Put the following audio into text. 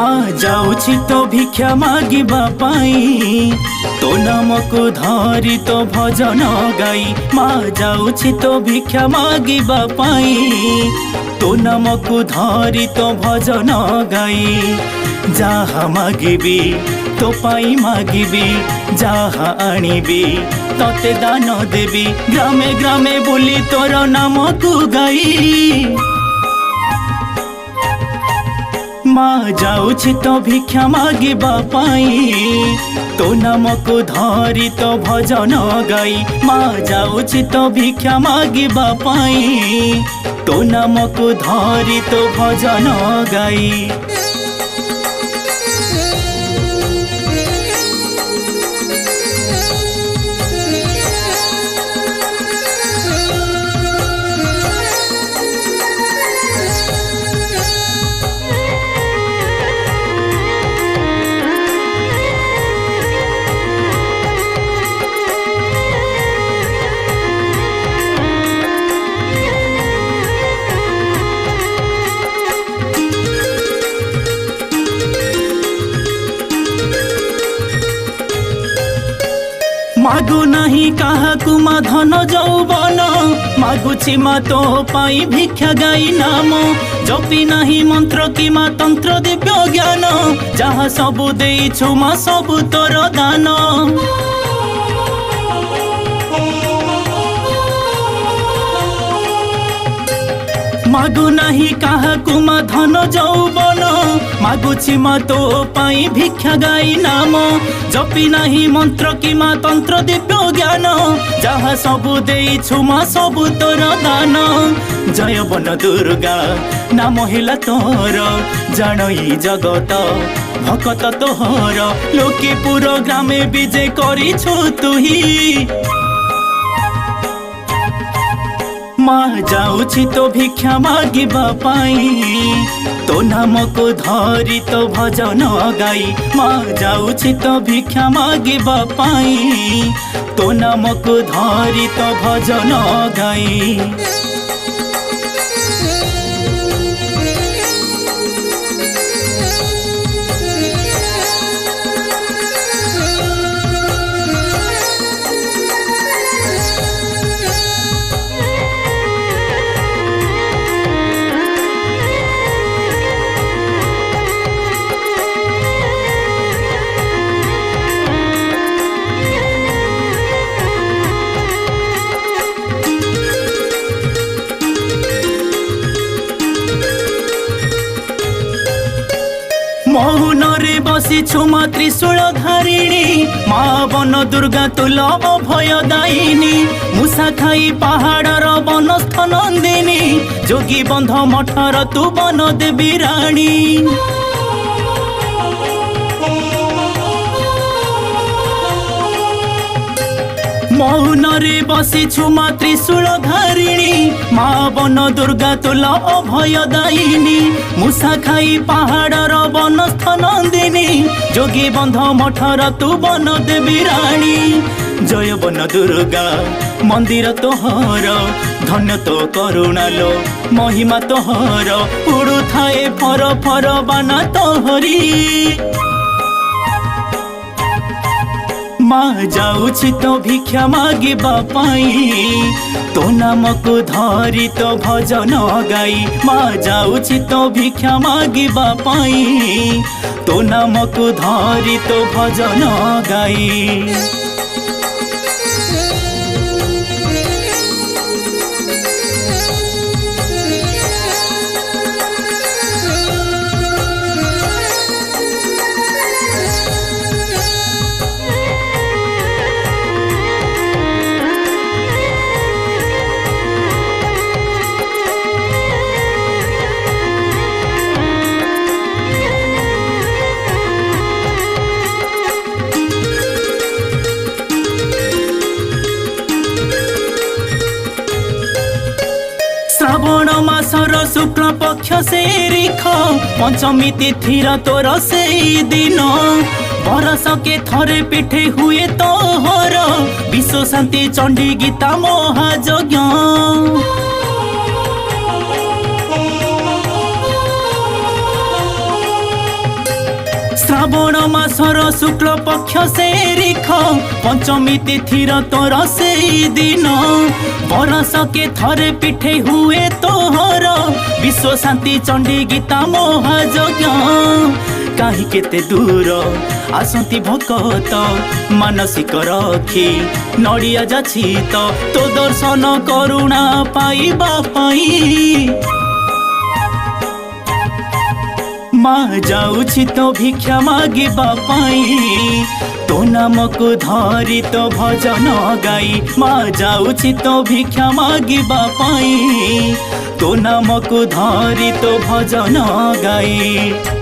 माँ जाऊछि तो भिक्षा मागिबा पाई तो नाम को धरी तो भजन गाई। माँ जाऊछि तो भिक्षा मागिबा पाई तो नाम को धरी तो भजन गाई। जहा मागिबी तो पाई मागिबी जहा आनिबी तते दान देबी। ग्रामे ग्रामे बुली तोर नाम को गाई। माँ जाऊछि तो भिक्षा मागिबा पाई तो नाम को धरी तो भजन गाई। माँ जाऊछि तो भिक्षा मागिबा पाई तो नाम को धरी तो भजन गाई। मागु नहीं काहाकु मा धन जौवन मागुछि मा तो पाई भिक्षा गाई नाम। जपि नहीं मंत्र कि मा तंत्र दिव्य ज्ञान जहाँ सबु देइछु मा सबु तोर दान। मागु नहीं काहाकु मा धन जौवन मागुछि मा तो पाई भिक्षा गाई नाम। जपि नहीं मंत्र कि मा तंत्र दिव्य ज्ञान जहाँ सबु देइछु मा सबु तोर दान। जय बन दुर्गा नाम हिला तोर जानई जगत भकत तोहर। लोके पुर ग्रामे विजय करिछु तुही। माँ जाऊछि तो भिक्षा मागिबा पाई तो नाम को धरी तो भजन गाई। माँ जाऊछि तो भिक्षा मागिबा पाई तो नाम को धरी तो भजन गाई। मौन रे बसिछु मा त्रिशूल धारिणी। माँ बन दुर्गा तुल अभय दायिनी। मूषा खाई पहाड़र बनस्थ नंदिनी। जोगी बंध मठर तू बन देवी राणी। मौन रे बसिछु मा त्रिशूल धारिणी। माँ बन दुर्गा तुल अभय दायिनी। मूषा खाई पहाड़र बनस्थ नंदिनी। जोगी बंध मठर तू बन देवी राणी। जय बन दुर्गा मंदिर तोहर धन्य तो करुणालो महिमा तोहर। उड़ू थाए फर फर बाना तोहरी। माँ जाऊछि तो भिक्षा मागिबा पाई तो नाम को धरी तो भजन गाई। माँ जाऊछि तो भिक्षा मागिबा पाई तो नाम को धरी तो भजन गाई। श्रावण मासर शुक्ल पक्ष से रिख पंचमी तिथिर तोर से दिन। बरस के थरे पिठे हुए तोहर विश्व शांति चंडी गीता महायज्ञ। मासर शुक्ल पक्ष से रिख पंचमी तिथिर तोर से दिन बरस के थरे पिठे हुए तोहर विश्व शांति चंडी गीता महायज्ञ कहीं केते दूर आसंती भक्त मानसिक रखी नड़िया जाछि तो दर्शन करुणा पाइबा पाई माँ जाऊछि तो भिक्षा मागिबा पाई तो नाम को धरी तो भजन गाई माँ जाऊछि तो भिक्षा मागिबा पाई तो नाम को धरी तो भजन गाई।